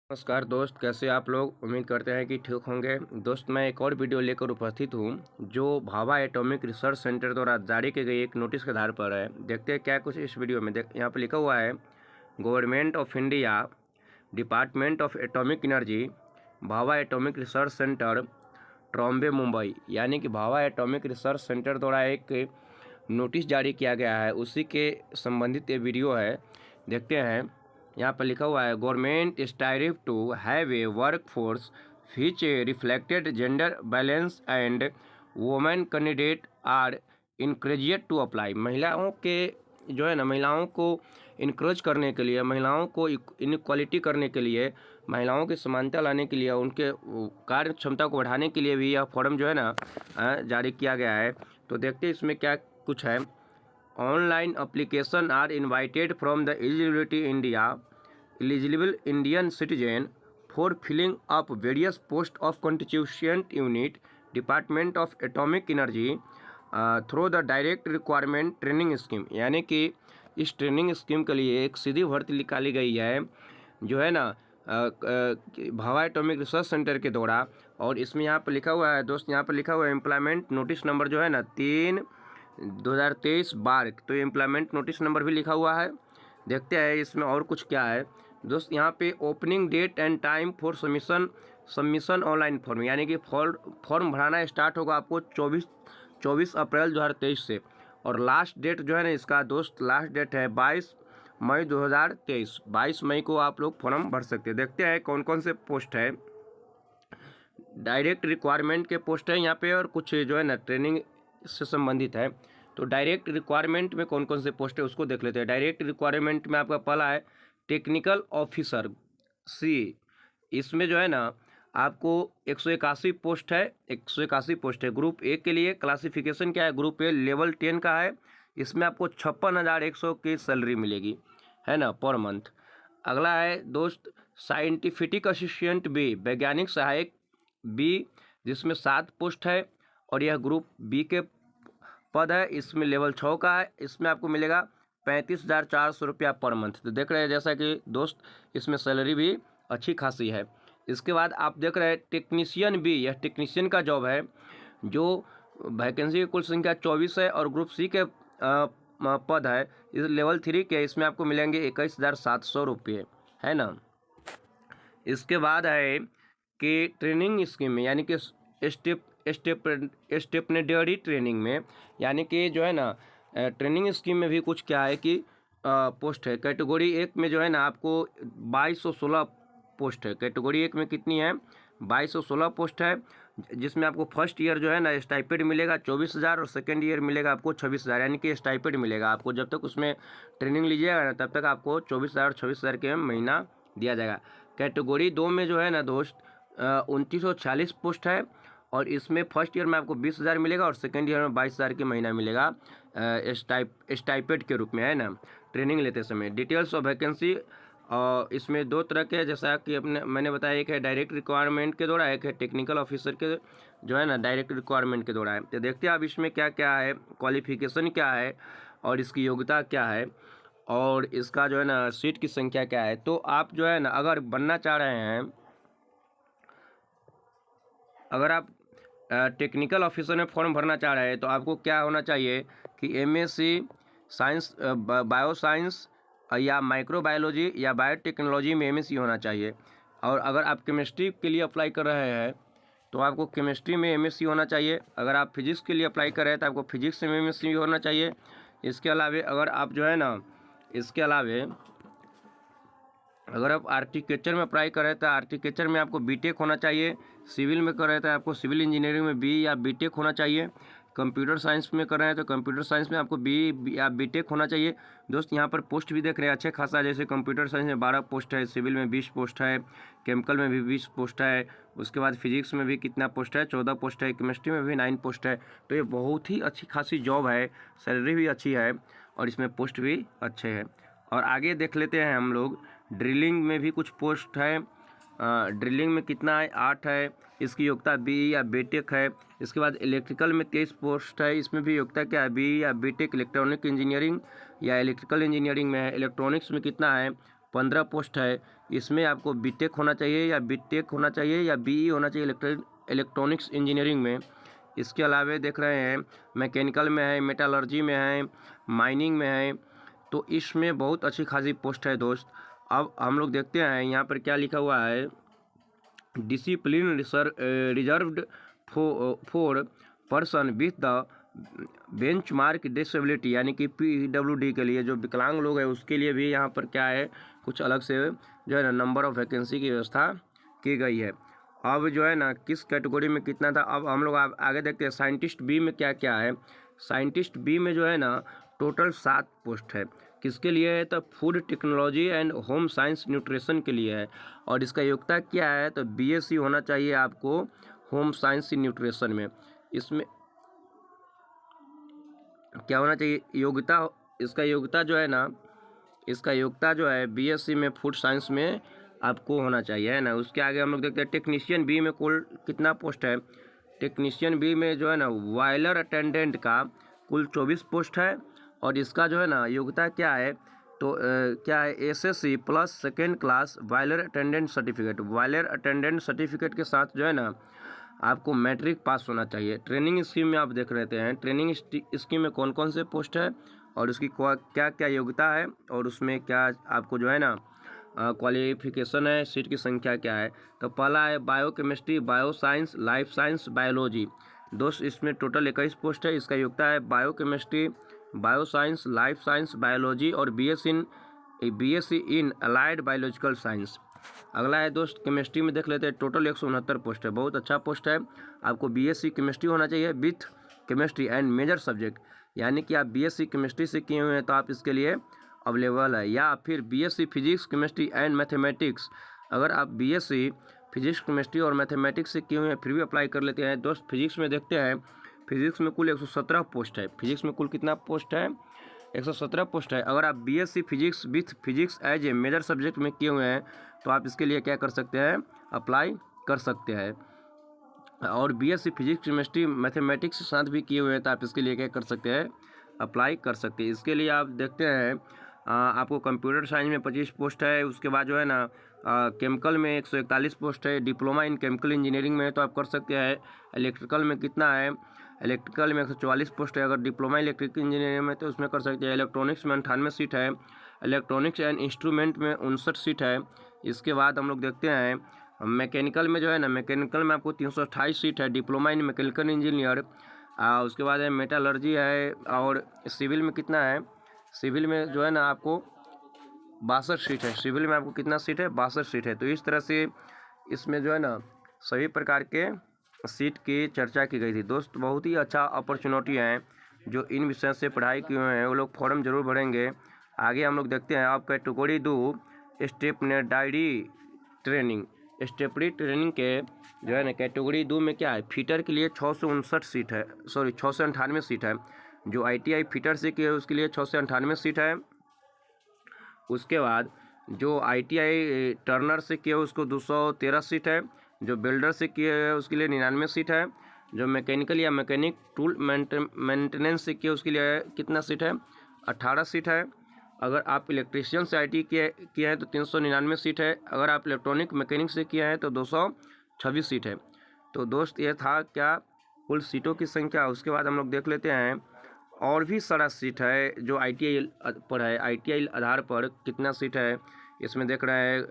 नमस्कार दोस्त, कैसे आप लोग। उम्मीद करते हैं कि ठीक होंगे। दोस्त, मैं एक और वीडियो लेकर उपस्थित हूँ जो भाभा एटॉमिक रिसर्च सेंटर द्वारा जारी की गई एक नोटिस के आधार पर है। देखते हैं क्या कुछ इस वीडियो में। यहाँ पर लिखा हुआ है, government of India, department of atomic energy, Bhabha atomic research centre, Trombay, Mumbai. यानी कि भाभा एटॉमिक रिसर्च सेंटर द्वारा एक नोटिस जारी किया गया है, उसी के संबंधित ये वीडियो है। देखते हैं। यहाँ पर लिखा हुआ है, government strive to have a workforce which reflected gender balance and women candidate are encouraged to apply. महिलाओं के जो है ना, महिलाओं को इनक्रेज करने के लिए, महिलाओं को इनक्वालिटी करने के लिए, महिलाओं की समानता लाने के लिए, उनके कार्य क्षमता को बढ़ाने के लिए भी यह फॉर्म जो है ना जारी किया गया है। तो देखते हैं इसमें क्या कुछ है। Online application are invited from the eligible Indian citizen for filling up various posts of constituent unit, Department of Atomic Energy through the direct requirement training scheme। यानी कि इस ट्रेनिंग स्कीम के लिए एक सीधी भर्ती निकाली गई है, जो है ना भाभा एटॉमिक रिसर्च सेंटर के द्वारा। और इसमें यहाँ पर लिखा हुआ है दोस्त, यहाँ पर लिखा हुआ है एम्प्लॉयमेंट नोटिस नंबर जो है ना 3/2023 तो एम्प्लॉयमेंट नोटिस नंबर भी लिखा हुआ है। देखते हैं इसमें और कुछ क्या है दोस्त। यहाँ पे opening date and time for submission online form, यानी कि फॉर्म भराना स्टार्ट होगा आपको 24 अप्रैल 2023 से। और लास्ट डेट जो है ना इसका दोस्त, लास्ट डेट है 22 मई 2023। 22 मई को आप लोग फॉर्म भर सकते हैं। देखते हैं कौन कौन से पोस्ट है। डायरेक्ट रिक्वायरमेंट के पोस्ट है यहाँ पे, और कुछ जो है ना ट्रेनिंग से संबंधित है। तो डायरेक्ट रिक्वायरमेंट में कौन कौन से पोस्ट है उसको देख लेते हैं। डायरेक्ट रिक्वायरमेंट में आपका पहला है टेक्निकल ऑफिसर सी। इसमें जो है ना आपको 181 पोस्ट है, 181 पोस्ट है। ग्रुप ए के लिए क्लासिफिकेशन क्या है, ग्रुप ए लेवल 10 का है। इसमें आपको 56,100 की सैलरी मिलेगी, है ना, पर मंथ। अगला है दोस्त साइंटिफिक असिस्टेंट बी, वैज्ञानिक सहायक बी, जिसमें 7 पोस्ट है और यह ग्रुप बी के पद है। इसमें लेवल 6 का है। इसमें आपको मिलेगा 35,400 रुपया पर मंथ। तो देख रहे हैं जैसा कि दोस्त इसमें सैलरी भी अच्छी खासी है। इसके बाद आप देख रहे हैं टेक्नीशियन बी, यह टेक्नीशियन का जॉब है, जो वैकेंसी की कुल संख्या 24 है और ग्रुप सी के पद है। इस लेवल 3 के, इसमें आपको मिलेंगे 21,700 रुपये, है ना। इसके बाद है कि ट्रेनिंग स्कीम में, यानी कि स्टेपनेडरी ट्रेनिंग में, यानी कि जो है ना ट्रेनिंग स्कीम में भी कुछ क्या है कि पोस्ट है। कैटेगरी 1 में जो है ना आपको 2216 पोस्ट है। कैटेगरी 1 में कितनी है, 2216 पोस्ट है, जिसमें आपको फर्स्ट ईयर जो है ना स्टाइपेंड मिलेगा 24,000 और सेकेंड ईयर मिलेगा आपको 26,000। यानी कि स्टाइपेंड मिलेगा आपको, जब तक उसमें ट्रेनिंग लीजिएगा ना तब तक आपको 24,000 और 26,000 के महीना दिया जाएगा। कैटेगरी 2 में जो है ना दोस्त 2940 पोस्ट है, और इसमें फर्स्ट ईयर में आपको 20,000 मिलेगा और सेकेंड ईयर में 22,000 के महीना मिलेगा स्टाइपेंड के रूप में, है ना, ट्रेनिंग लेते समय। डिटेल्स ऑफ वैकेंसी इसमें 2 तरह के, जैसा कि मैंने बताया, एक है डायरेक्ट रिक्वायरमेंट के द्वारा, एक है टेक्निकल ऑफिसर के जो है ना डायरेक्ट रिक्वायरमेंट के द्वारा है। तो देखते हैं अब इसमें क्या क्या है, क्वालिफिकेशन क्या है और इसकी योग्यता क्या है और इसका जो है ना सीट की संख्या क्या है। तो आप जो है ना अगर बनना चाह रहे हैं, अगर आप टेक्निकल ऑफिसर में फॉर्म भरना चाह रहे हैं तो आपको क्या होना चाहिए कि एमएससी साइंस, बायो साइंस या माइक्रोबायोलॉजी या बायोटेक्नोलॉजी में एमएससी होना चाहिए। और अगर आप केमिस्ट्री के लिए अप्लाई कर रहे हैं तो आपको केमिस्ट्री में एमएससी होना चाहिए। अगर आप फिजिक्स के लिए अप्लाई कर रहे हैं तो आपको फिजिक्स में एमएससी होना चाहिए। इसके अलावा अगर आप जो है ना, इसके अलावा अगर आप आर्किटेक्चर में अप्लाई कर रहे हैं तो आर्किटेक्चर में आपको बीटेक होना चाहिए। सिविल में कर रहे थे आपको सिविल इंजीनियरिंग में बी या बीटेक होना चाहिए। कंप्यूटर साइंस में कर रहे हैं तो कंप्यूटर साइंस में आपको बी या बीटेक होना चाहिए। दोस्त यहाँ पर पोस्ट भी देख रहे हैं अच्छे खासा, जैसे कंप्यूटर साइंस में 12 पोस्ट है, सिविल में 20 पोस्ट है, केमिकल में भी 20 पोस्ट है, उसके बाद फिजिक्स में भी कितना पोस्ट है, 14 पोस्ट है, केमिस्ट्री में भी 9 पोस्ट है। तो ये बहुत ही अच्छी खासी जॉब है, सैलरी भी अच्छी है और इसमें पोस्ट भी अच्छे हैं। और आगे देख लेते हैं हम लोग, ड्रिलिंग में भी कुछ पोस्ट है। ड्रिलिंग में कितना है, 8 है। इसकी योग्यता बी या बीटेक है। इसके बाद इलेक्ट्रिकल में 23 पोस्ट है, इसमें भी योग्यता क्या है, बी या बीटेक इलेक्ट्रॉनिक इंजीनियरिंग या इलेक्ट्रिकल इंजीनियरिंग में है। इलेक्ट्रॉनिक्स में कितना है, 15 पोस्ट है। इसमें आपको बीटेक होना चाहिए या बीटेक होना चाहिए या बीई होना चाहिए इलेक्ट्रॉनिक्स इंजीनियरिंग में। इसके अलावा देख रहे हैं मैकेनिकल में है, मेटालर्जी में है, माइनिंग में है। तो इसमें बहुत अच्छी खासी पोस्ट है दोस्त। अब हम लोग देखते हैं यहाँ पर क्या लिखा हुआ है। Discipline reserved for person with the benchmark disability, यानी कि PWD के लिए जो विकलांग लोग हैं उसके लिए भी यहाँ पर क्या है, कुछ अलग से जो है ना नंबर ऑफ वैकेंसी की व्यवस्था की गई है। अब जो है ना किस कैटेगरी में कितना था, अब हम लोग आगे देखते हैं साइंटिस्ट बी में क्या क्या है। साइंटिस्ट बी में जो है ना टोटल 7 पोस्ट है। किसके लिए है, तो food technology and home science nutrition के लिए है। और इसका योग्यता क्या है, तो BSc होना चाहिए आपको होम साइंस न्यूट्रिशन में। इसमें क्या होना चाहिए योग्यता, इसका योग्यता जो है ना, इसका योग्यता जो है BSc में फूड साइंस में आपको होना चाहिए, है ना। उसके आगे हम लोग देखते हैं टेक्नीशियन बी में कुल कितना पोस्ट है। टेक्नीशियन बी में जो है ना वायलर अटेंडेंट का कुल 24 पोस्ट है। और इसका जो है ना योग्यता क्या है, तो क्या है SSC plus second class viral attendant certificate. Viral attendant certificate के साथ जो है ना आपको मैट्रिक पास होना चाहिए। ट्रेनिंग स्कीम में आप देख रहते हैं ट्रेनिंग स्कीम में कौन कौन से पोस्ट है और उसकी क्या क्या योग्यता है और उसमें क्या आपको जो है ना क्वालिफिकेशन है, सीट की संख्या क्या है। तो पहला है biochemistry, bio science, life science, biology. दोस्त इसमें टोटल 21 पोस्ट है। इसका योग्यता है biochemistry, bio science, life science, biology और BSc इन अलाइड बायोलॉजिकल साइंस। अगला है दोस्त केमिस्ट्री में देख लेते हैं, टोटल 169 पोस्ट है। बहुत अच्छा पोस्ट है। आपको BSc केमिस्ट्री होना चाहिए with chemistry and major subject, यानी कि आप BSc केमिस्ट्री से किए हुए हैं तो आप इसके लिए अवेलेबल है। या फिर BSc physics chemistry and mathematics, अगर आप BSc फिजिक्स केमिस्ट्री और मैथमेटिक्स से किए हुए हैं फिर भी अप्लाई कर लेते हैं। दोस्त फिजिक्स में देखते हैं, फिजिक्स में कुल 117 पोस्ट है। फिजिक्स में कुल कितना पोस्ट है, 117 पोस्ट है। अगर आप BSc physics with physics as a major subject में किए हुए हैं तो आप इसके लिए क्या कर सकते हैं, अप्लाई कर सकते हैं। और BSc फिजिक्स केमिस्ट्री मैथमेटिक्स के साथ भी किए हुए हैं तो आप इसके लिए क्या कर सकते हैं, अप्लाई कर सकते हैं। इसके लिए आप देखते हैं आपको कंप्यूटर साइंस में 25 पोस्ट है। उसके बाद जो है ना केमिकल में 141 पोस्ट है। डिप्लोमा इन केमिकल इंजीनियरिंग में तो आप कर सकते हैं। इलेक्ट्रिकल में कितना है, इलेक्ट्रिकल में 144 पोस्ट है। अगर डिप्लोमा इलेक्ट्रिकल इंजीनियरिंग में तो उसमें कर सकते हैं। इलेक्ट्रॉनिक्स में 98 सीट है। इलेक्ट्रॉनिक्स एंड इंस्ट्रूमेंट में 59 सीट है। इसके बाद हम लोग देखते हैं मैकेनिकल में जो है ना, मैकेनिकल में आपको 328 सीट है। Diploma in mechanical engineer. उसके बाद है मेटालर्जी है। और सिविल में कितना है, सिविल में जो है ना आपको 62 सीट है। सिविल में आपको कितना सीट है, 62 सीट है। तो इस तरह से इसमें जो है ना सभी प्रकार के सीट की चर्चा की गई थी। दोस्त बहुत ही अच्छा अपॉर्चुनिटी है। जो इन विषय से पढ़ाई किए हुए हैं वो लोग फॉर्म जरूर भरेंगे। आगे हम लोग देखते हैं आप कैटेगरी 2 स्टेपनेडाइडी ट्रेनिंग। स्टेपरी ट्रेनिंग के जो है ना कैटेगरी 2 में क्या है, फीटर के लिए 659 सीट है, सॉरी 698 सीट है। जो ITI फीटर से किए उसके लिए 698 सीट है। उसके बाद जो ITI टर्नर से किए उसको 213 सीट है। जो बिल्डर से किए उसके लिए 99 सीट है। जो मैकेनिकल या मैकेनिक टूल मेंटेनेंस से किए उसके लिए कितना सीट है, 18 सीट है। अगर आप इलेक्ट्रीशियन से IT किए हैं तो 399 सीट है। अगर आप इलेक्ट्रॉनिक मैकेनिक से किए हैं तो 226 सीट है। तो दोस्त ये था क्या कुल सीटों की संख्या। उसके बाद हम लोग देख लेते हैं और भी सारा सीट है जो ITI पर है। ITI आधार पर कितना सीट है इसमें देख रहे हैं।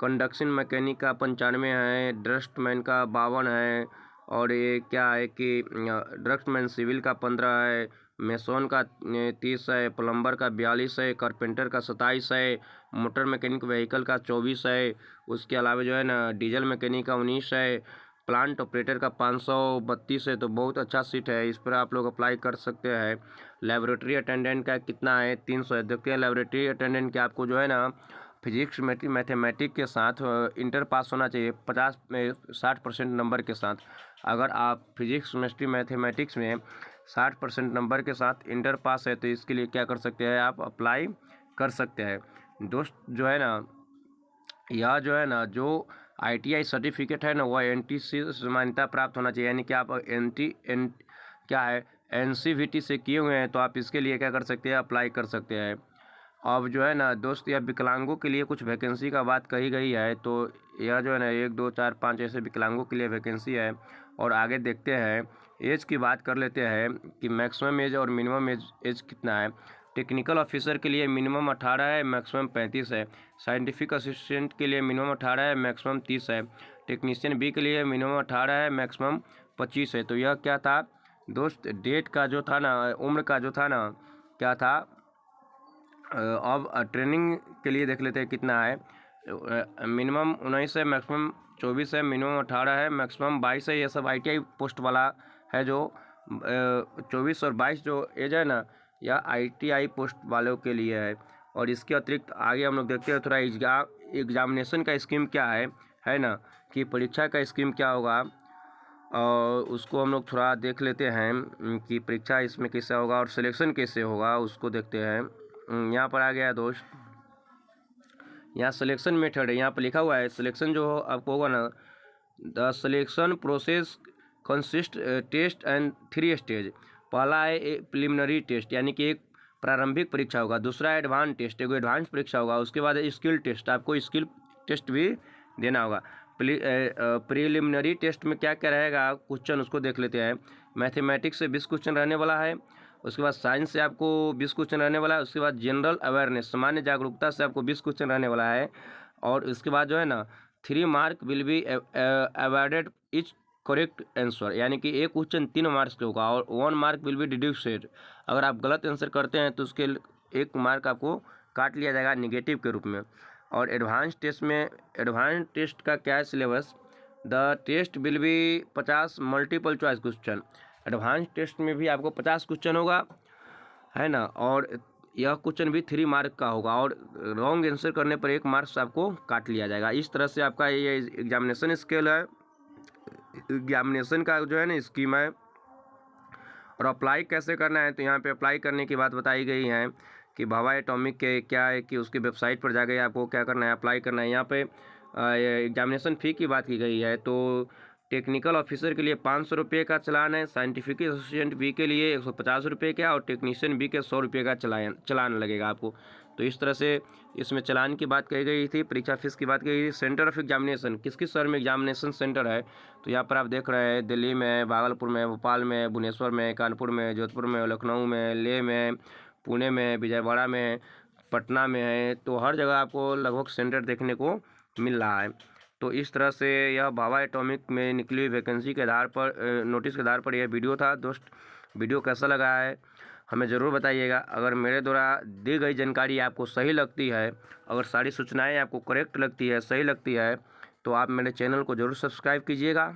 कंडक्शन मैकेनिक का 95 है। ड्रफ्टमैन का 52 है। और ये क्या है कि ड्रफ्टमैन सिविल का 15 है। मेसोन का 30 है। प्लम्बर का 42 है। कारपेंटर का 27 है। मोटर मैकेनिक व्हीकल का 24 है। उसके अलावा जो है ना डीजल मैकेनिक का 19 है। प्लांट ऑपरेटर का 532 है। तो बहुत अच्छा सीट है, इस पर आप लोग अप्लाई कर सकते हैं। लेबोरेटरी अटेंडेंट का कितना है, 300 है। देखते हैं लेबोरेटरी अटेंडेंट के आपको जो है ना फिजिक्स मैथमेटिक्स के साथ इंटर पास होना चाहिए 60% नंबर के साथ। अगर आप फिजिक्स केमिस्ट्री मैथमेटिक्स में 60% नंबर के साथ इंटर पास है तो इसके लिए क्या कर सकते हैं, आप अप्लाई कर सकते हैं। दोस्त जो है ना यह जो है ना जो ITI सर्टिफिकेट है ना वह NTC से मान्यता प्राप्त होना चाहिए, यानी कि आप क्या है NCVT से किए हुए हैं तो आप इसके लिए क्या कर सकते हैं, अप्लाई कर सकते हैं। अब जो है ना दोस्त, यह विकलांगों के लिए कुछ वैकेंसी का बात कही गई है। तो यह जो है ना 1 2 4 5 ऐसे विकलांगों के लिए वैकेंसी है। और आगे देखते हैं, एज की बात कर लेते हैं कि मैक्सिमम एज और मिनिमम एज कितना है। टेक्निकल ऑफिसर के लिए मिनिमम 18 है, मैक्सिमम 35 है। साइंटिफिक असिस्टेंट के लिए मिनिमम 18 है, मैक्सिमम 30 है। टेक्नीशियन बी के लिए मिनिमम 18 है, मैक्सिमम 25 है। तो यह क्या था दोस्त, डेट का जो था ना, उम्र का जो था ना, क्या था। अब ट्रेनिंग के लिए देख लेते हैं कितना है। मिनिमम 19 है, मैक्सिमम 24 है, मिनिमम 18 है, मैक्सिमम 22 है। ये सब ITI पोस्ट वाला है। जो 24 और 22 जो एज है ना, यह ITI पोस्ट वालों के लिए है। और इसके अतिरिक्त आगे हम लोग देखते हैं थोड़ा एग्जामिनेशन का स्कीम क्या है ना, कि परीक्षा का स्कीम क्या होगा। और उसको हम लोग थोड़ा देख लेते हैं कि परीक्षा इसमें कैसे होगा और सिलेक्शन कैसे होगा, उसको देखते हैं। यहाँ पर आ गया दोस्त, यहाँ सिलेक्शन मेथड है। यहाँ पर लिखा हुआ है सिलेक्शन जो आपको होगा ना, the selection process consist test and 3 स्टेज। पहला है प्रिलिमिनरी टेस्ट, यानी कि एक प्रारंभिक परीक्षा होगा। दूसरा एडवांस टेस्ट, एक एडवांस परीक्षा होगा। उसके बाद स्किल टेस्ट, आपको स्किल टेस्ट भी देना होगा। प्रिलिमिनरी टेस्ट में क्या क्या रहेगा क्वेश्चन, उसको देख लेते हैं। मैथमेटिक्स से 20 क्वेश्चन रहने वाला है। उसके बाद साइंस से आपको 20 क्वेश्चन रहने वाला है। उसके बाद जनरल अवेयरनेस, सामान्य जागरूकता से आपको 20 क्वेश्चन रहने वाला है। और उसके बाद जो है ना 3 mark will be awarded etch correct answer, यानी कि एक क्वेश्चन 3 मार्क्स का होगा और 1 मार्क विल बी डिड्यूस्ड। अगर आप गलत आंसर करते हैं तो उसके 1 मार्क आपको काट लिया जाएगा निगेटिव के रूप में। और एडवांस टेस्ट में, एडवांस टेस्ट का क्या है syllabus, the test will be 50 multiple choice question. Advance test में भी आपको 50 क्वेश्चन होगा, है ना। और यह क्वेश्चन भी 3 मार्क का होगा और रॉन्ग आंसर करने पर 1 मार्क्स आपको काट लिया जाएगा। इस तरह से आपका ये एग्जामिनेशन स्केल है, एग्जामिनेशन का जो है ना स्कीम है। और अप्लाई कैसे करना है, तो यहाँ पे अप्लाई करने की बात बताई गई है कि भाभा एटॉमिक के क्या है कि उसकी वेबसाइट पर जाकर आपको क्या करना है, अप्लाई करना है। यहाँ पे एग्जामिनेशन फ़ी की बात की गई है। तो टेक्निकल ऑफिसर के लिए 500 रुपये का चलान है। साइंटिफिक असिस्टेंट बी के लिए 150 रुपये का और टेक्नीशियन बी के 100 रुपये का चलान लगेगा आपको। तो इस तरह से इसमें चलान की बात कही गई थी। परीक्षा फीस की बात कही गई। सेंटर ऑफ एग्जामिनेशन, किस किस शहर में एग्जामिनेशन सेंटर है, तो यहाँ पर आप देख रहे हैं दिल्ली में, भागलपुर में, भोपाल में, भुवनेश्वर में, कानपुर में, जोधपुर में, लखनऊ में, लेह में, पुणे में, विजयवाड़ा में, पटना में है। तो हर जगह आपको लगभग सेंटर देखने को मिल रहा है। तो इस तरह से यह भाभा एटॉमिक में निकली हुई वैकेंसी के आधार पर, नोटिस के आधार पर यह वीडियो था दोस्त। वीडियो कैसा लगा है हमें ज़रूर बताइएगा। अगर मेरे द्वारा दी गई जानकारी आपको सही लगती है, अगर सारी सूचनाएं आपको करेक्ट लगती है, सही लगती है, तो आप मेरे चैनल को ज़रूर सब्सक्राइब कीजिएगा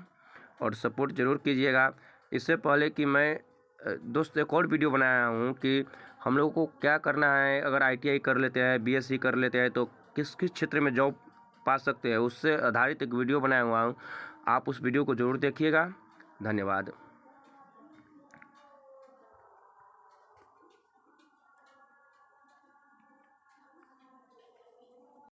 और सपोर्ट ज़रूर कीजिएगा। इससे पहले कि मैं दोस्त एक और वीडियो बनाया हूँ कि हम लोगों को क्या करना है, अगर ITI कर लेते हैं, BSc कर लेते हैं, तो किस किस क्षेत्र में जॉब पा सकते हैं, उससे आधारित एक वीडियो बनाया हुआ हूँ। आप उस वीडियो को ज़रूर देखिएगा। धन्यवाद।